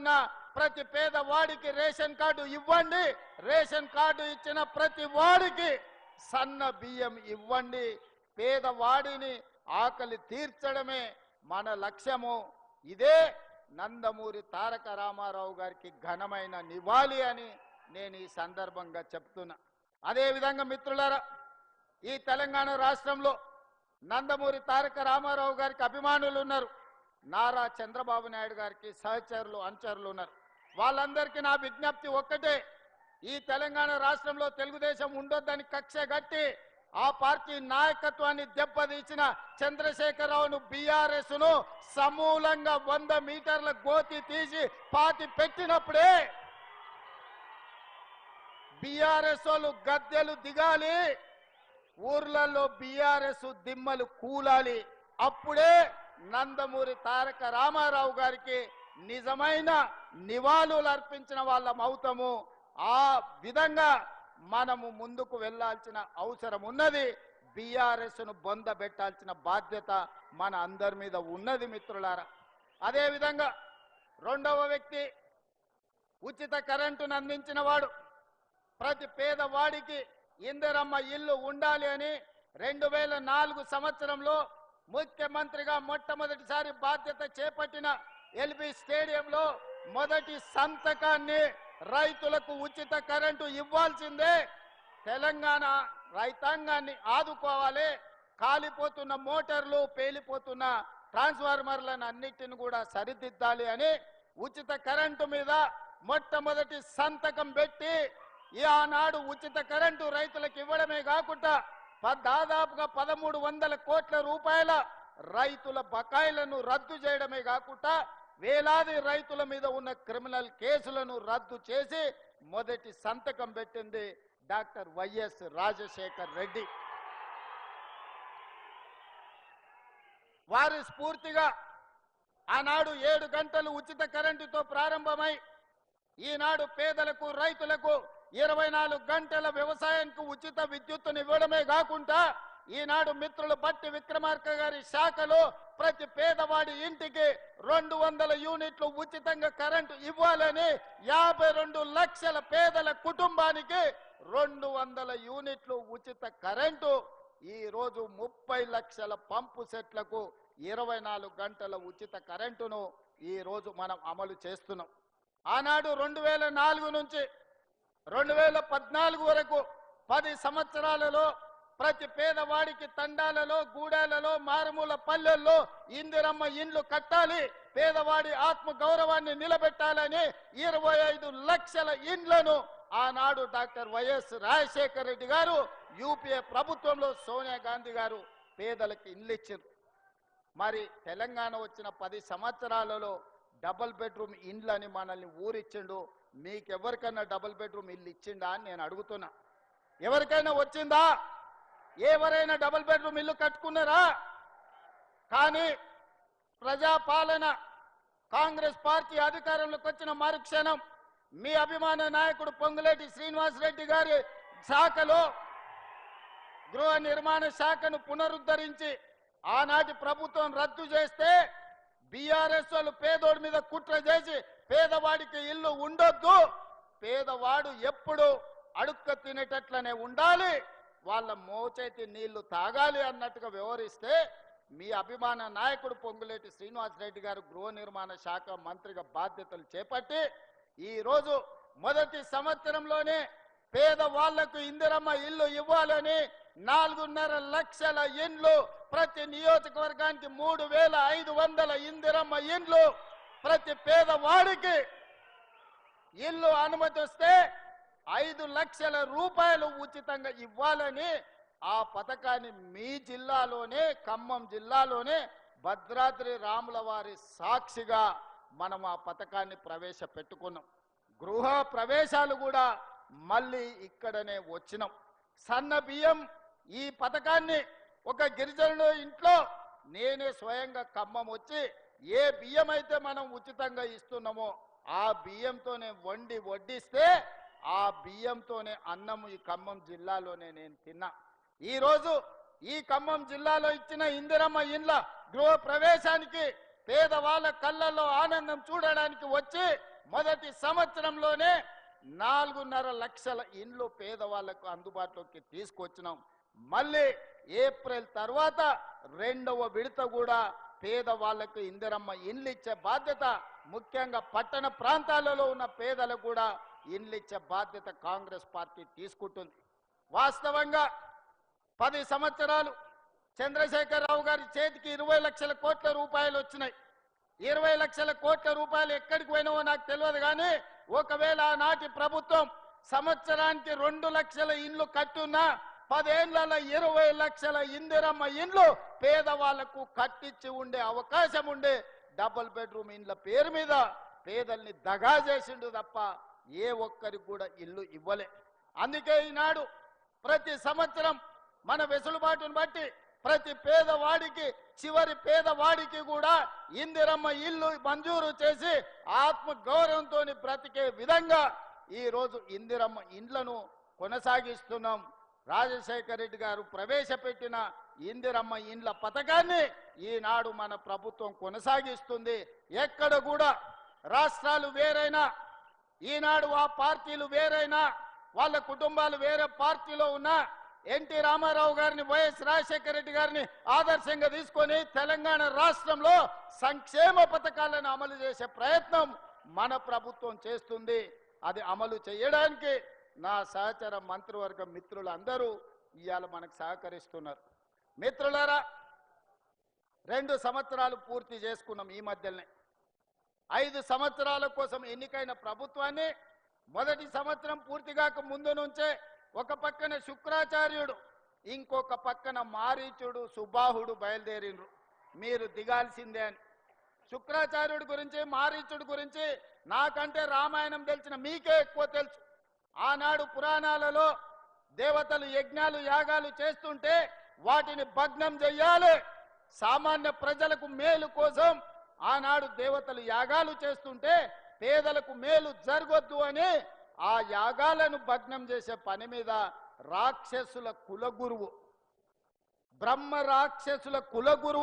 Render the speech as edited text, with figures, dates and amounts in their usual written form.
ఉన్న ప్రతి పేదవాడికి రేషన్ కార్డు ఇవ్వండి. రేషన్ కార్డు ఇచ్చిన ప్రతి వాడికి సన్న బియ్యం ఇవ్వండి. పేదవాడిని ఆకలి తీర్చడమే మన లక్ష్యము. ఇదే నందమూరి తారక రామారావు గారికి ఘనమైన నివాళి అని నేను ఈ సందర్భంగా చెప్తున్నా. అదేవిధంగా మిత్రులారా, ఈ తెలంగాణ రాష్ట్రంలో నందమూరి తారక రామారావు గారికి అభిమానులు ఉన్నారు. నారా చంద్రబాబు నాయుడు గారికి సహచరులు అనుచరులు ఉన్నారు. వాళ్ళందరికీ నా విజ్ఞప్తి ఒక్కటే, ఈ తెలంగాణ రాష్ట్రంలో తెలుగుదేశం ఉండొద్దని కక్ష గట్టి ఆ పార్టీ నాయకత్వాన్ని దెబ్బతీసిన చంద్రశేఖరరావును బీఆర్ఎస్ ను సమూలంగా 100 మీటర్ల గోతి తీసి పాతి పెట్టినప్పుడే బీఆర్ఎస్ వాళ్ళు గద్దెలు దిగాలి, ఊర్లలో బీఆర్ఎస్ దిమ్మలు కూలాలి. అప్పుడే నందమూరి తారక రామారావు గారికి నిజమైన నివాళులు అర్పించిన వాళ్ళం అవుతాము. ఆ విధంగా మనము ముందుకు వెళ్లాల్సిన అవసరం ఉన్నది. బీఆర్ఎస్ ను బొందబెట్టాల్సిన బాధ్యత మన అందరి మీద ఉన్నది మిత్రులారా. అదేవిధంగా రెండవ వ్యక్తి ఉచిత కరెంటును అందించిన వాడు. ప్రతి పేదవాడికి ఇందిరమ్మ ఇల్లు ఉండాలి అని 2004 సంవత్సరంలో ముఖ్యమంత్రిగా మొట్టమొదటిసారి బాధ్యత చేపట్టిన ఎల్బీ స్టేడియంలో మొదటి సంతకాన్ని రైతులకు ఉచిత కరెంటు ఇవ్వాల్సిందే. తెలంగాణ రైతాంగాన్ని ఆదుకోవాలి. కాలిపోతున్న మోటార్లు, పేలిపోతున్న ట్రాన్స్ఫార్మర్లను అన్నిటిని కూడా సరిదిద్దాలి అని ఉచిత కరెంటు మీద మొట్టమొదటి సంతకం పెట్టి ఆనాడు ఉచిత కరెంటు రైతులకు ఇవ్వడమే కాకుండా దాదాపుగా 1300 కోట్ల రూపాయల రైతుల బకాయిలను రద్దు చేయడమే కాకుండా వేలాది రైతుల మీద ఉన్న క్రిమినల్ కేసులను రద్దు చేసి మొదటి సంతకం పెట్టింది డాక్టర్ వైఎస్ రాజశేఖర్ రెడ్డి. వారి స్ఫూర్తిగా ఆనాడు 7 గంటలు ఉచిత కరెంటుతో ప్రారంభమై ఈనాడు పేదలకు రైతులకు 24 గంటల వ్యవసాయానికి ఉచిత విద్యుత్తును ఇవ్వడమే కాకుండా ఈనాడు మిత్రులు బట్టి విక్రమార్క గారి శాఖలో ప్రతి పేదవాడి ఇంటికి 200 యూనిట్లు ఉచితంగా కరెంటు ఇవ్వాలని 52 లక్షల పేదల కుటుంబానికి 200 యూనిట్లు ఉచిత కరెంటు, ఈ రోజు 30 లక్షల పంపు సెట్లకు 24 గంటల ఉచిత కరెంటును ఈ రోజు మనం అమలు చేస్తున్నాం. ఆనాడు 2004 నుంచి 2014 వరకు 10 సంవత్సరాలలో ప్రతి పేదవాడికి తండాలలో, గూడాలలో, మారుమూల పల్లెల్లో ఇందిరమ్మ ఇండ్లు కట్టాలి, పేదవాడి ఆత్మ గౌరవాన్ని నిలబెట్టాలని 25 లక్షల ఇండ్లను ఆనాడు డాక్టర్ వైఎస్ రాజశేఖర రెడ్డి గారు యూపీఏ ప్రభుత్వంలో సోనియా గాంధీ గారు పేదలకు ఇండ్లు ఇచ్చారు. మరి తెలంగాణ వచ్చిన 10 సంవత్సరాలలో డబుల్ బెడ్రూమ్ ఇండ్లని మనల్ని ఊరిచ్చిండు. మీకెవరికైనా డబుల్ బెడ్రూమ్ ఇల్లు ఇచ్చిండా అని నేను అడుగుతున్నా. ఎవరికైనా వచ్చిందా? ఎవరైనా డబుల్ బెడ్రూమ్ ఇల్లు కట్టుకున్నారా? కానీ ప్రజాపాలన కాంగ్రెస్ పార్టీ అధికారంలోకి వచ్చిన మరుక్షణం మీ అభిమాన నాయకుడు పొంగులేటి శ్రీనివాసరెడ్డి గారి శాఖలో గృహ నిర్మాణ శాఖను పునరుద్ధరించి ఆనాటి ప్రభుత్వం రద్దు చేస్తే బీఆర్ఎస్ వాళ్ళు పేదోడి మీద కుట్ర చేసి పేదవాడికి ఇల్లు ఉండొద్దు, పేదవాడు ఎప్పుడు అడుక్క తినేటట్లనే ఉండాలి, వాళ్ళ మోచేతి నీళ్లు తాగాలి అన్నట్టుగా వ్యవహరిస్తే మీ అభిమాన నాయకుడు పొంగులేటి శ్రీనివాసరెడ్డి గారు గృహ నిర్మాణ శాఖ మంత్రిగా బాధ్యతలు చేపట్టి ఈరోజు మొదటి సంవత్సరంలోనే పేదవాళ్లకు ఇందిరమ్మ ఇల్లు ఇవ్వాలని 4.5 లక్షల ఇండ్లు, ప్రతి నియోజకవర్గానికి 3500 ఇందిరమ్మ ఇండ్లు, ప్రతి పేదవాడికి ఇల్లు అనుమతి వస్తే 5 లక్షల రూపాయలు ఉచితంగా ఇవ్వాలని ఆ పథకాన్ని మీ జిల్లాలోనే, ఖమ్మం జిల్లాలోనే భద్రాద్రి రాముల వారి సాక్షిగా మనం ఆ పథకాన్ని ప్రవేశపెట్టుకున్నాం. గృహ ప్రవేశాలు కూడా మళ్ళీ ఇక్కడనే వచ్చినాం. సన్న బియ్యం ఈ పథకాన్ని ఒక గిరిజనుడు ఇంట్లో నేనే స్వయంగా ఖమ్మం వచ్చి ఏ బియ్యం అయితే మనం ఉచితంగా ఇస్తున్నామో ఆ బియ్యంతోనే వడ్డిస్తే ఆ బియ్యంతోనే అన్నం ఈ ఖమ్మం జిల్లాలోనే నేను తిన్నా. ఈరోజు ఈ ఖమ్మం జిల్లాలో ఇచ్చిన ఇందిరమ్మ ఇండ్ల గృహ ప్రవేశానికి పేదవాళ్ళ కళ్ళల్లో ఆనందం చూడడానికి వచ్చి మొదటి సంవత్సరంలోనే 4.5 లక్షల ఇండ్లు పేదవాళ్లకు అందుబాటులోకి తీసుకొచ్చినాం. మళ్ళీ ఏప్రిల్ తర్వాత రెండవ విడత కూడా పేదవాళ్లకు ఇందిరమ్మ ఇండ్లు ఇచ్చే బాధ్యత, ముఖ్యంగా పట్టణ ప్రాంతాలలో ఉన్న పేదలకు కూడా ఇండ్లు ఇచ్చే బాధ్యత కాంగ్రెస్ పార్టీ తీసుకుంటుంది. వాస్తవంగా 10 సంవత్సరాలు చంద్రశేఖరరావు గారి చేతికి 20 లక్షల కోట్ల రూపాయలు వచ్చినాయి. 20 లక్షల కోట్ల రూపాయలు ఎక్కడికి పోయినావో నాకు తెలియదు, కానీ ఒకవేళ ఆనాటి ప్రభుత్వం సంవత్సరానికి 2 లక్షల ఇండ్లు కట్టున్నా 10 ఏళ్లలో 20 లక్షల ఇందిరమ్మ ఇండ్లు పేదవాళ్లకు కట్టించి ఉండే అవకాశం ఉండే. డబుల్ బెడ్రూమ్ ఇండ్ల పేరు మీద పేదల్ని దగా చేసిండు తప్ప ఏ ఒక్కరికి కూడా ఇల్లు ఇవ్వలే. అందుకే ఈనాడు ప్రతి సంవత్సరం మన వెసులుబాటును బట్టి ప్రతి పేదవాడికి, చివరి పేదవాడికి కూడా ఇందిరమ్మ ఇల్లు మంజూరు చేసి ఆత్మ గౌరవంతో బ్రతికే విధంగా ఈ రోజు ఇందిరమ్మ ఇండ్లను కొనసాగిస్తున్నాం. రాజశేఖర రెడ్డి గారు ప్రవేశపెట్టిన ఇందిరమ్మ ఇండ్ల పథకాన్ని ఈనాడు మన ప్రభుత్వం కొనసాగిస్తుంది. ఎక్కడ కూడా రాష్ట్రాలు వేరైనా, ఈనాడు ఆ పార్టీలు వేరైనా, వాళ్ళ కుటుంబాలు వేరే పార్టీలో ఉన్నా ఎన్టీ రామారావు గారిని, వైఎస్ రాజశేఖర రెడ్డి గారిని ఆదర్శంగా తీసుకొని తెలంగాణ రాష్ట్రంలో సంక్షేమ పథకాలను అమలు చేసే ప్రయత్నం మన ప్రభుత్వం చేస్తుంది. అది అమలు చేయడానికి నా సహచర మంత్రివర్గ మిత్రులందరూ ఇవాళ మనకు సహకరిస్తున్నారు. మిత్రులారా, 2 సంవత్సరాలు పూర్తి చేసుకున్నాం. ఈ మధ్యనే 5 సంవత్సరాల కోసం ఎన్నికైన ప్రభుత్వాన్ని మొదటి సంవత్సరం పూర్తిగాక ముందు నుంచే ఒక పక్కన శుక్రాచార్యుడు, ఇంకొక పక్కన మారీచుడు, సుబాహుడు బయలుదేరిండ్రు మీరు దిగాల్సిందే అని. శుక్రాచార్యుడి గురించి, మారీచుడి గురించి నాకంటే రామాయణం తెలిసిన మీకే ఎక్కువ తెలుసు. ఆనాడు పురాణాలలో దేవతలు యజ్ఞాలు యాగాలు చేస్తుంటే వాటిని భగ్నం చెయ్యాలి, సామాన్య ప్రజలకు మేలు కోసం ఆనాడు దేవతలు యాగాలు చేస్తుంటే పేదలకు మేలు జరగొద్దు అని ఆ యాగాలను భగ్నం చేసే పని మీద రాక్షసుల కులగురువు, బ్రహ్మ రాక్షసుల కులగురువు